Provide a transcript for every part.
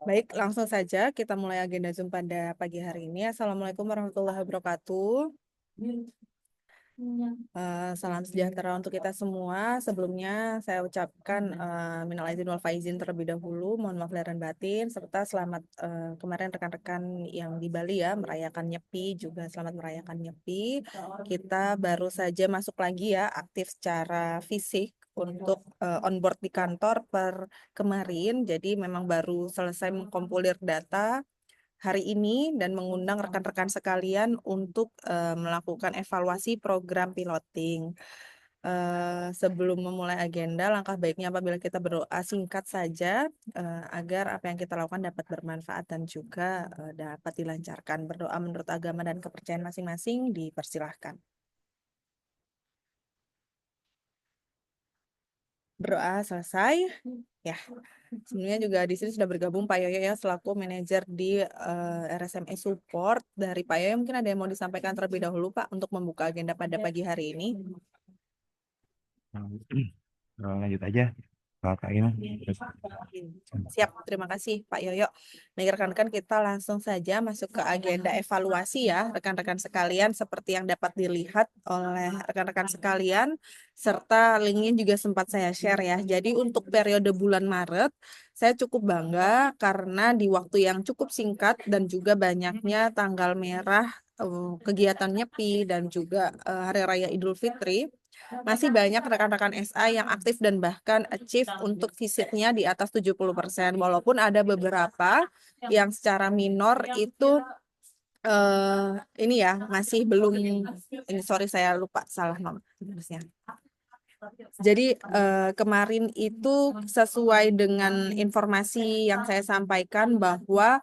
Baik, langsung saja kita mulai agenda Zoom pada pagi hari ini. Assalamualaikum warahmatullahi wabarakatuh. Salam sejahtera untuk kita semua. Sebelumnya saya ucapkan minal aidin wal faizin terlebih dahulu. Mohon maaf lahir dan batin, serta selamat kemarin rekan-rekan yang di Bali ya merayakan Nyepi, juga selamat merayakan Nyepi. Kita baru saja masuk lagi ya aktif secara fisik untuk onboard di kantor per kemarin. Jadi memang baru selesai mengkompilir data hari ini dan mengundang rekan-rekan sekalian untuk melakukan evaluasi program piloting. Sebelum memulai agenda, langkah baiknya apabila kita berdoa singkat saja agar apa yang kita lakukan dapat bermanfaat dan juga dapat dilancarkan. Berdoa menurut agama dan kepercayaan masing-masing dipersilahkan. Berdoa selesai. Ya, sebenarnya juga di sini sudah bergabung Pak Yoyo ya selaku manajer di RSME Support. Dari Pak Yoyo mungkin ada yang mau disampaikan terlebih dahulu Pak untuk membuka agenda pada pagi hari ini. Lanjut aja Kak Ina. Siap, terima kasih Pak Yoyo. Nah, rekan-rekan kita langsung saja masuk ke agenda evaluasi ya, rekan-rekan sekalian seperti yang dapat dilihat oleh rekan-rekan sekalian, serta linknya juga sempat saya share ya. Jadi untuk periode bulan Maret, saya cukup bangga karena di waktu yang cukup singkat dan juga banyaknya tanggal merah kegiatan Nyepi dan juga Hari Raya Idul Fitri, masih banyak rekan-rekan SA yang aktif dan bahkan achieve untuk visitnya di atas 70%. Walaupun ada beberapa yang secara minor itu ini ya masih belum ini sorry saya lupa salah nomor. Jadi kemarin itu sesuai dengan informasi yang saya sampaikan bahwa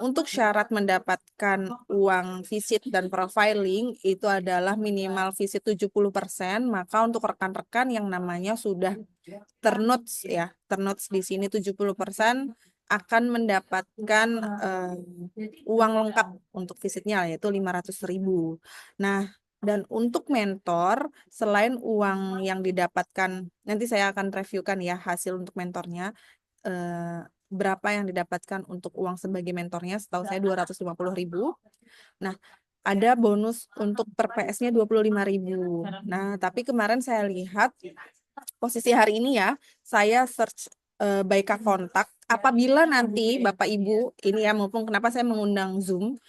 untuk syarat mendapatkan uang visit dan profiling itu adalah minimal visit 70%, maka untuk rekan-rekan yang namanya sudah ternotes ya, ternotes di sini 70% akan mendapatkan uang lengkap untuk visitnya yaitu 500.000. Nah, dan untuk mentor, selain uang yang didapatkan, nanti saya akan reviewkan ya hasil untuk mentornya, berapa yang didapatkan untuk uang sebagai mentornya, setahu saya 250.000. Nah, ada bonus untuk per PS-nya 25.000. Nah, tapi kemarin saya lihat posisi hari ini ya, saya search Baika kontak. Apabila nanti Bapak Ibu, ini ya mumpung kenapa saya mengundang Zoom,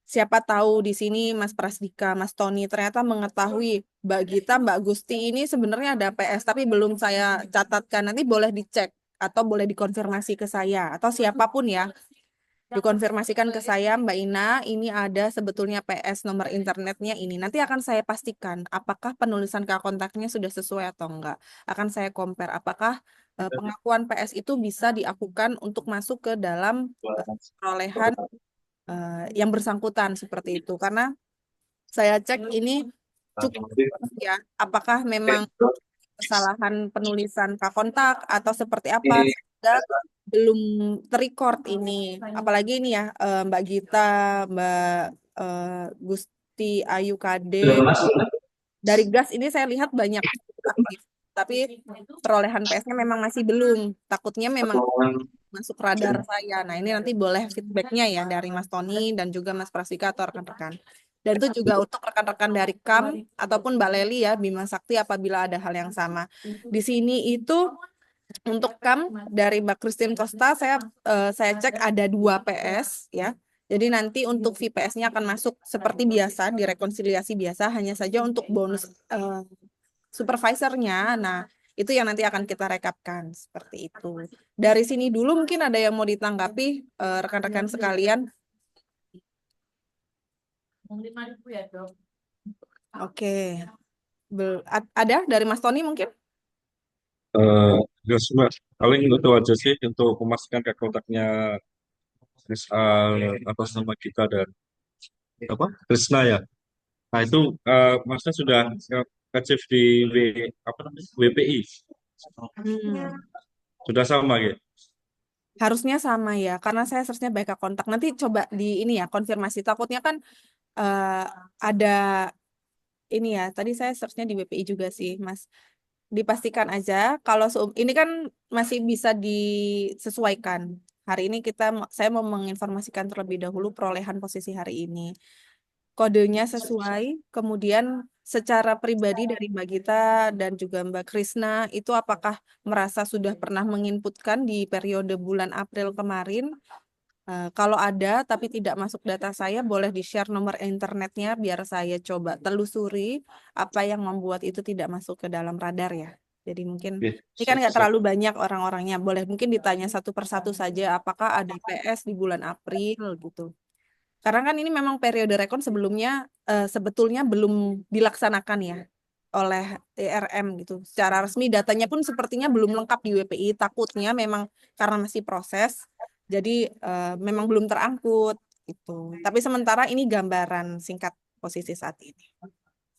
siapa tahu di sini Mas Prasdika, Mas Tony ternyata mengetahui Mbak Gita, Mbak Gusti ini sebenarnya ada PS tapi belum saya catatkan. Nanti boleh dicek atau boleh dikonfirmasi ke saya atau siapapun ya. Dikonfirmasikan ke saya Mbak Ina, ini ada sebetulnya PS nomor internetnya ini. Nanti akan saya pastikan apakah penulisan ke kontaknya sudah sesuai atau enggak. Akan saya compare apakah pengakuan PS itu bisa diakukan untuk masuk ke dalam perolehan yang bersangkutan seperti itu. Karena saya cek ini cukup ya, apakah memang kesalahan penulisan kontak atau seperti apa sehingga belum terrecord ini. Apalagi ini ya Mbak Gita, Mbak Gusti Ayu Kade dari gas ini saya lihat banyak aktif. Tapi perolehan PS-nya memang masih belum. Takutnya memang masuk radar saya. Nah, ini nanti boleh feedbacknya ya dari Mas Tony dan juga Mas Prasika atau rekan-rekan. Dan itu juga untuk rekan-rekan dari KAM ataupun Mbak Leli ya, Bima Sakti apabila ada hal yang sama. Di sini itu untuk KAM dari Mbak Christine Costa saya cek ada 2 PS ya. Jadi nanti untuk VPS-nya akan masuk seperti biasa di rekonsiliasi biasa, hanya saja untuk bonus supervisornya. Nah, itu yang nanti akan kita rekapkan seperti itu. Dari sini dulu mungkin ada yang mau ditanggapi rekan-rekan sekalian. Oke. Ada dari Mas Tony mungkin? Eh, ya Mbak, paling itu aja sih untuk memastikan ke kontaknya atas nama kita dan apa Krisna ya. Nah itu Masnya sudah achieve di apa namanya WPI Hmm. sudah sama gitu. Harusnya sama ya, karena saya searchnya baik kontak. Nanti coba di ini ya, konfirmasi. Takutnya kan eh, ada ini ya, tadi saya searchnya di BPI juga sih, Mas. Dipastikan aja, kalau ini kan masih bisa disesuaikan Hari ini saya mau menginformasikan terlebih dahulu perolehan posisi hari ini. Kodenya sesuai, kemudian secara pribadi dari Mbak Gita dan juga Mbak Krisna, itu apakah merasa sudah pernah menginputkan di periode bulan April kemarin? Kalau ada tapi tidak masuk data saya, boleh di-share nomor internetnya biar saya coba telusuri apa yang membuat itu tidak masuk ke dalam radar ya. Jadi mungkin Oke, ini kan siap, nggak siap. terlalu banyak orang-orangnya. Boleh mungkin ditanya satu persatu saja apakah ada PS di bulan April gitu. Karena kan ini memang periode rekon sebelumnya sebetulnya belum dilaksanakan ya oleh IRM gitu. Secara resmi datanya pun sepertinya belum lengkap di WPI. Takutnya memang karena masih proses, jadi memang belum terangkut gitu. Tapi sementara ini gambaran singkat posisi saat ini.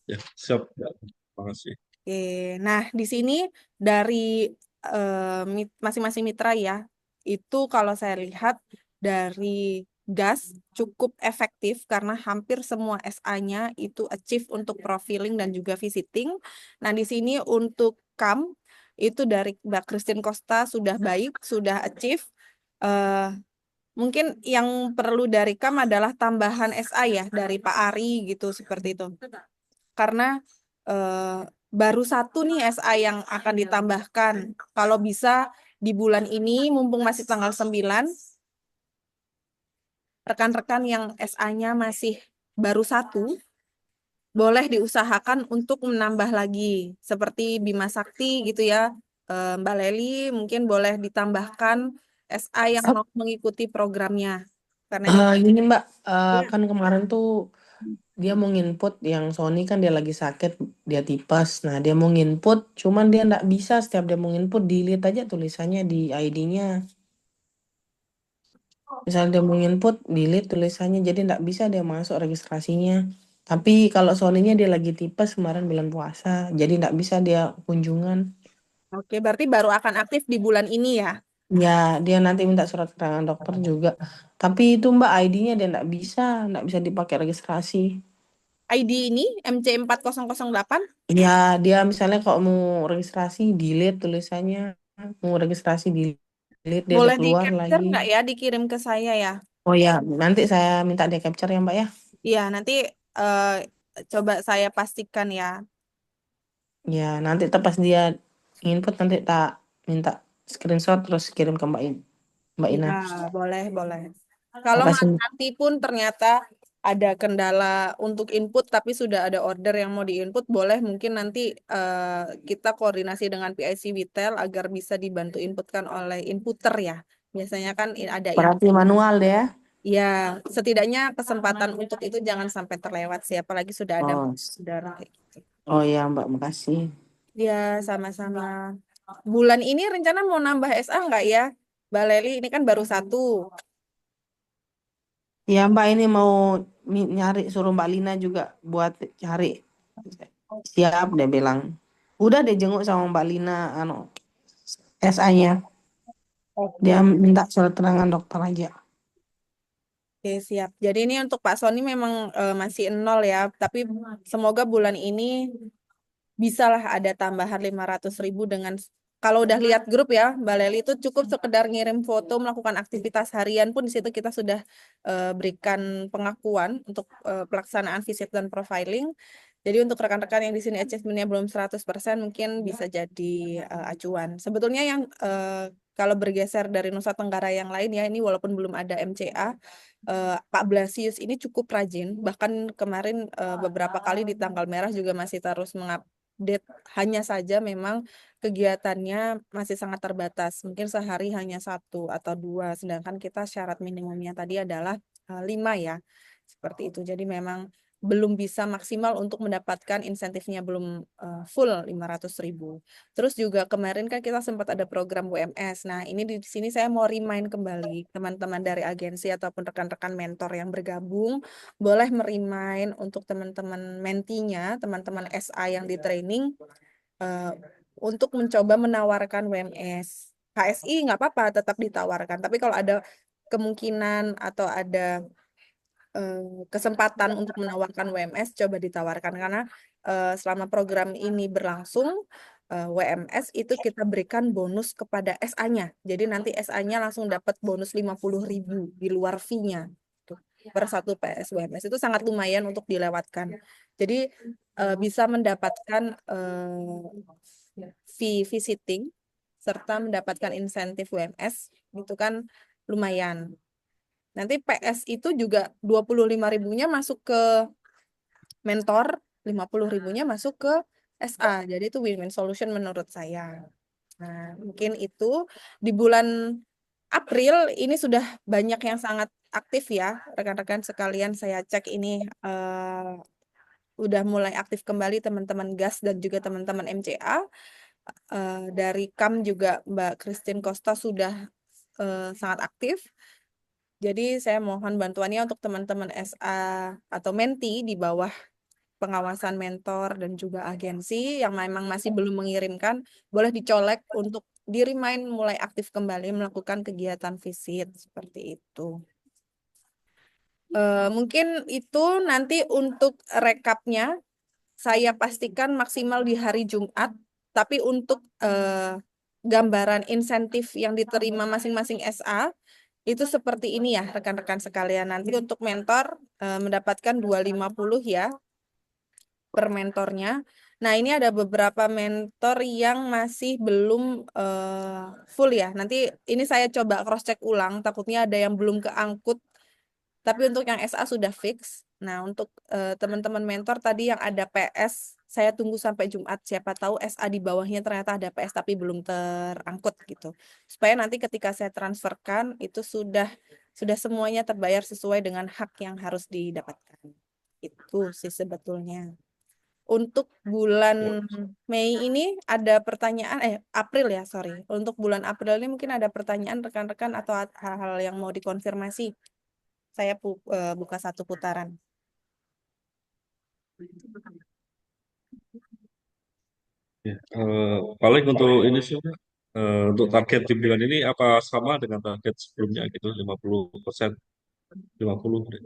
Ya, siap. Ya, terima kasih. Oke, nah di sini dari masing-masing mitra ya, itu kalau saya lihat dari gas cukup efektif karena hampir semua SA-nya itu achieve untuk profiling dan juga visiting. Nah di sini untuk CAM itu dari Mbak Christine Costa sudah baik, sudah achieve. Eh, Mungkin yang perlu dari CAM adalah tambahan SA ya dari Pak Ari gitu seperti itu karena eh, baru satu nih SA yang akan ditambahkan. Kalau bisa di bulan ini, mumpung masih tanggal 9, rekan-rekan yang SA-nya masih baru satu, boleh diusahakan untuk menambah lagi. Seperti Bima Sakti gitu ya, Mbak Leli mungkin boleh ditambahkan SA yang mau mengikuti programnya. Karena ini Gini Mbak, ya, kan kemarin tuh dia mau nginput yang Sony kan dia lagi sakit, dia tipes. Nah dia mau nginput, cuman dia nggak bisa setiap dia mau nginput delete aja tulisannya di ID-nya. Misalnya dia mau nginput, delete tulisannya, jadi nggak bisa dia masuk registrasinya. Tapi kalau Sony-nya dia lagi tipes kemarin bulan puasa, jadi nggak bisa dia kunjungan. oke, berarti baru akan aktif di bulan ini ya. Ya, dia nanti minta surat keterangan dokter juga. Tapi itu Mbak ID-nya dia nggak bisa dipakai registrasi. ID ini MC4008 Ya, dia misalnya kalau mau registrasi delete tulisannya, mau registrasi delete dia udah boleh di keluar capture lagi. nggak ya, dikirim ke saya ya? Oh ya, nanti saya minta dia capture ya Mbak ya. Iya, nanti eh, coba saya pastikan ya. Ya, nanti pas dia input nanti tak minta screenshot terus kirim ke Mbak Ina. Iya, boleh, boleh. Kalau Makasih. nanti pun ternyata ada kendala untuk input, tapi sudah ada order yang mau diinput, boleh mungkin nanti kita koordinasi dengan PIC Vitel agar bisa dibantu inputkan oleh inputer ya. Biasanya kan ada Berarti manual deh ya. ya, setidaknya kesempatan untuk itu jangan sampai terlewat sih, apalagi sudah ada Oh, saudara kayak gitu. oh ya Mbak, makasih. Ya, sama-sama. Bulan ini rencana mau nambah SA nggak ya? Mbak Leli ini kan baru satu. Ya Mbak ini mau nyari suruh Mbak Lina juga buat cari. Siap dia bilang. Udah deh jenguk sama Mbak Lina anu SA-nya. Dia Oke. minta surat keterangan dokter aja. Oke, siap. Jadi ini untuk Pak Sony memang masih nol ya, tapi semoga bulan ini bisalah ada tambahan 500.000 dengan kalau udah lihat grup ya, Mbak Leli itu cukup sekedar ngirim foto melakukan aktivitas harian pun di situ kita sudah berikan pengakuan untuk pelaksanaan visit dan profiling. Jadi untuk rekan-rekan yang di sini achievementnya belum 100% mungkin bisa jadi acuan. Sebetulnya yang kalau bergeser dari Nusa Tenggara yang lain ya, ini walaupun belum ada MCA, Pak Blasius ini cukup rajin. Bahkan kemarin beberapa kali di tanggal merah juga masih terus mengupdate. Hanya saja memang kegiatannya masih sangat terbatas. Mungkin sehari hanya satu atau dua, sedangkan kita syarat minimumnya tadi adalah 5 ya. Seperti itu. Jadi memang belum bisa maksimal untuk mendapatkan insentifnya belum full 500.000. Terus juga kemarin kan kita sempat ada program WMS. Nah, ini di sini saya mau remind kembali teman-teman dari agensi ataupun rekan-rekan mentor yang bergabung, boleh merimain untuk teman-teman mentinya, teman-teman SA yang di training eh, untuk mencoba menawarkan WMS. HSI nggak apa-apa, tetap ditawarkan. Tapi kalau ada kemungkinan atau ada kesempatan untuk menawarkan WMS, coba ditawarkan karena selama program ini berlangsung WMS itu kita berikan bonus kepada SA-nya. Jadi nanti SA-nya langsung dapat bonus 50.000 di luar fee-nya. Tuh, per satu PS WMS itu sangat lumayan untuk dilewatkan. Jadi bisa mendapatkan fee visiting serta mendapatkan insentif WMS itu kan lumayan. Nanti PS itu juga 25.000-nya masuk ke mentor, 50.000-nya masuk ke SA. Jadi itu win-win solution menurut saya. Nah, mungkin itu di bulan April ini sudah banyak yang sangat aktif ya, rekan-rekan sekalian. Saya cek ini udah mulai aktif kembali teman-teman GAS dan juga teman-teman MCA. Dari KAM juga Mbak Christine Costa sudah sangat aktif. Jadi saya mohon bantuannya untuk teman-teman SA atau menti di bawah pengawasan mentor dan juga agensi yang memang masih belum mengirimkan, boleh dicolek untuk di-remind mulai aktif kembali melakukan kegiatan visit seperti itu. Mungkin itu nanti untuk rekapnya saya pastikan maksimal di hari Jumat, tapi untuk gambaran insentif yang diterima masing-masing SA itu seperti ini ya rekan-rekan sekalian. Nanti untuk mentor mendapatkan 250 ya per mentornya. Nah, ini ada beberapa mentor yang masih belum full ya. Nanti ini saya coba cross-check ulang, takutnya ada yang belum keangkut. Tapi untuk yang SA sudah fix. Nah, untuk teman-teman mentor tadi yang ada PS, saya tunggu sampai Jumat. Siapa tahu SA di bawahnya ternyata ada PS tapi belum terangkut gitu. Supaya nanti ketika saya transferkan itu sudah semuanya terbayar sesuai dengan hak yang harus didapatkan. Itu sih sebetulnya. Untuk bulan Mei ini ada pertanyaan, April ya, sorry. Untuk bulan April ini mungkin ada pertanyaan rekan-rekan atau hal-hal yang mau dikonfirmasi. Saya buka satu putaran. Ya, paling untuk ini sih, untuk target di bulan ini apa sama dengan target sebelumnya gitu, 50%, 50.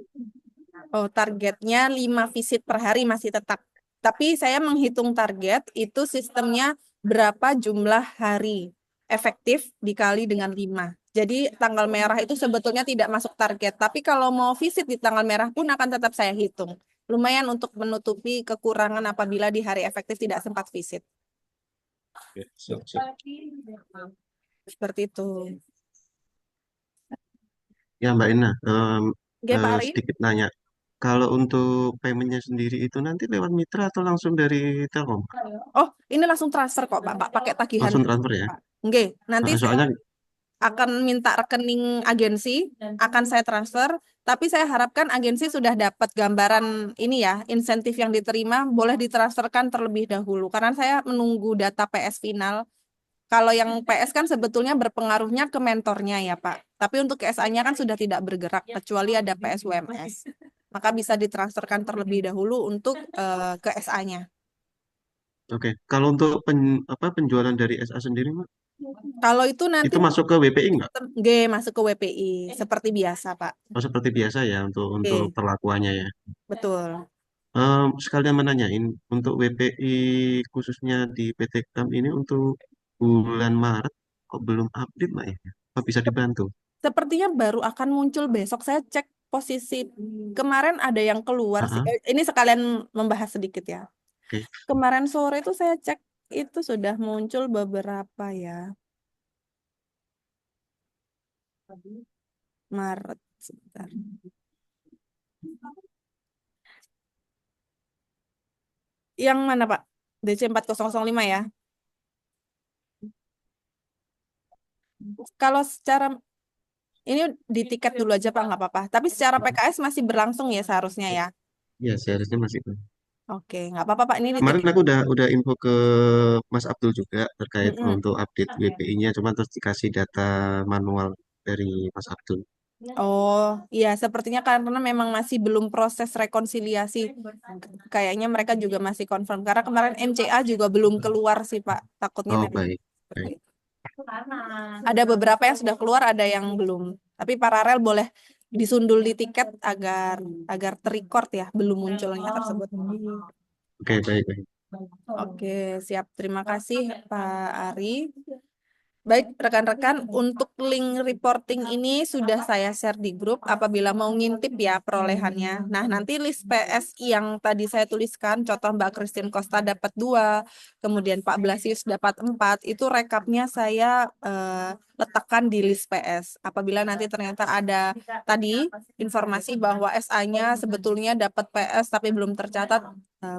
Oh, targetnya 5 visit per hari masih tetap. Tapi saya menghitung target itu sistemnya berapa jumlah hari efektif dikali dengan 5. Jadi tanggal merah itu sebetulnya tidak masuk target. Tapi kalau mau visit di tanggal merah pun akan tetap saya hitung. Lumayan untuk menutupi kekurangan apabila di hari efektif tidak sempat visit. Oke, siap. Seperti itu. Ya Mbak Ina, Oke, Pak Ari. sedikit nanya. Kalau untuk paymentnya sendiri itu nanti lewat mitra atau langsung dari Telkom? Oh, ini langsung transfer kok, Pak. Pakai tagihan. Langsung transfer ya? Pak. Oke, nanti saya Soalnya akan minta rekening agensi, akan saya transfer. Tapi saya harapkan agensi sudah dapat gambaran ini ya, insentif yang diterima boleh ditransferkan terlebih dahulu. Karena saya menunggu data PS final. Kalau yang PS kan sebetulnya berpengaruhnya ke mentornya ya Pak. Tapi untuk SA-nya kan sudah tidak bergerak, kecuali ada PS WMS. Maka bisa ditransferkan terlebih dahulu untuk ke SA-nya. Oke. Kalau untuk penjualan dari SA sendiri, Mbak, Kalau itu nanti itu masuk ke WPI nggak? masuk ke WPI seperti biasa Pak. Oh, seperti biasa ya untuk Oke, perlakuannya ya. betul. Sekalian menanyain untuk WPI khususnya di PT KAM ini untuk bulan Maret kok belum update Mbak ya? Apa bisa dibantu? Sepertinya baru akan muncul besok. Saya cek posisi kemarin ada yang keluar sih. Ah, Ini sekalian membahas sedikit ya. oke. Kemarin sore itu saya cek itu sudah muncul beberapa ya. Maret sebentar. Yang mana Pak? DC 4005 ya. Kalau secara ini di tiket dulu aja Pak, nggak apa-apa. Tapi secara PKS masih berlangsung ya seharusnya ya. Ya, seharusnya masih. Oke, nggak apa-apa Pak. Ini di Kemarin tiket. aku udah info ke Mas Abdul juga terkait Mm-mm. untuk update WPI-nya, cuma terus dikasih data manual dari Mas Abdul. Oh, iya, sepertinya karena memang masih belum proses rekonsiliasi. Kayaknya mereka juga masih confirm. Karena kemarin MCA juga belum keluar sih, Pak. Takutnya Oh, memang baik. seperti Baik. itu. Ada beberapa yang sudah keluar, ada yang belum. Tapi paralel boleh disundul di tiket agar terrecord ya, belum munculnya tersebut. Oke, baik, baik. Oke, siap. Terima kasih Pak Ari. Baik, rekan-rekan, untuk link reporting ini sudah saya share di grup apabila mau ngintip ya perolehannya. Nah, nanti list PSI yang tadi saya tuliskan, contoh Mbak Christine Costa dapat 2, kemudian Pak Blasius dapat 4, itu rekapnya saya letakkan di list PS. Apabila nanti ternyata ada tadi informasi bahwa SA-nya sebetulnya dapat PS tapi belum tercatat,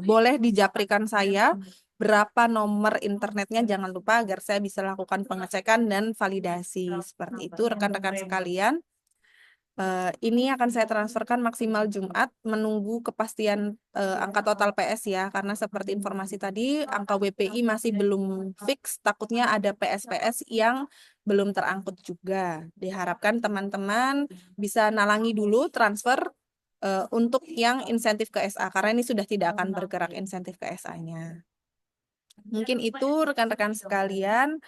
boleh dijaprikan saya berapa nomor internetnya, jangan lupa agar saya bisa lakukan pengecekan dan validasi. Seperti itu rekan-rekan sekalian. Ini akan saya transferkan maksimal Jumat, menunggu kepastian angka total PS ya, karena seperti informasi tadi angka WPI masih belum fix, takutnya ada PS-PS yang belum terangkut juga. Diharapkan teman-teman bisa nalangi dulu transfer untuk yang insentif ke SA, karena ini sudah tidak akan bergerak insentif ke SA-nya. Mungkin itu rekan-rekan sekalian.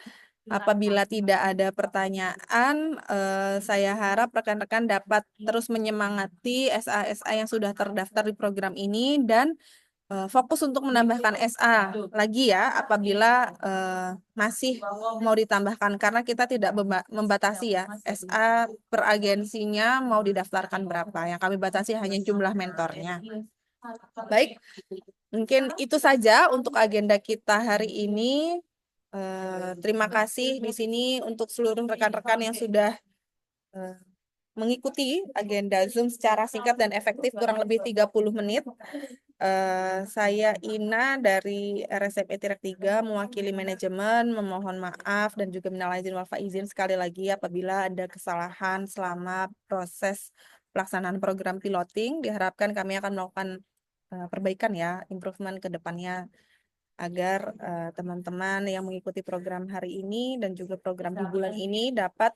Apabila tidak ada pertanyaan, saya harap rekan-rekan dapat terus menyemangati SA-SA yang sudah terdaftar di program ini dan fokus untuk menambahkan SA lagi ya apabila masih mau ditambahkan, karena kita tidak membatasi ya SA per agensinya mau didaftarkan berapa. Yang kami batasi hanya jumlah mentornya. Baik, mungkin itu saja untuk agenda kita hari ini. Terima kasih di sini untuk seluruh rekan-rekan yang sudah mengikuti agenda Zoom secara singkat dan efektif kurang lebih 30 menit. Saya Ina dari RSME Tirek 3 mewakili manajemen memohon maaf dan juga minal aidin wal faizin sekali lagi apabila ada kesalahan selama proses pelaksanaan program piloting. Diharapkan kami akan melakukan perbaikan ya, improvement ke depannya agar teman-teman yang mengikuti program hari ini dan juga program di bulan ini dapat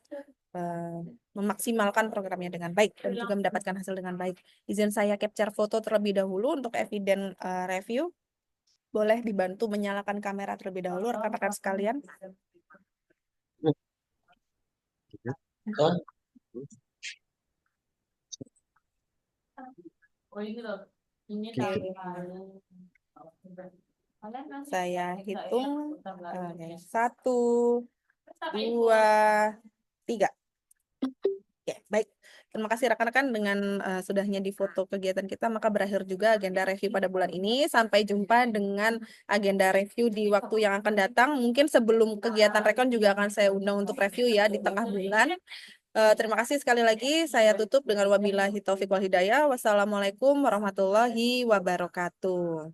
memaksimalkan programnya dengan baik dan juga mendapatkan hasil dengan baik. Izin saya capture foto terlebih dahulu untuk evidence review. Boleh dibantu menyalakan kamera terlebih dahulu rekan-rekan sekalian. Saya hitung 1, 2, 3. Ya, baik. Terima kasih rekan-rekan dengan sudahnya difoto kegiatan kita, maka berakhir juga agenda review pada bulan ini. Sampai jumpa dengan agenda review di waktu yang akan datang. Mungkin sebelum kegiatan rekon juga akan saya undang untuk review ya di tengah bulan. Terima kasih sekali lagi. Saya tutup dengan wabillahi taufiq wal hidayah. Wassalamualaikum warahmatullahi wabarakatuh.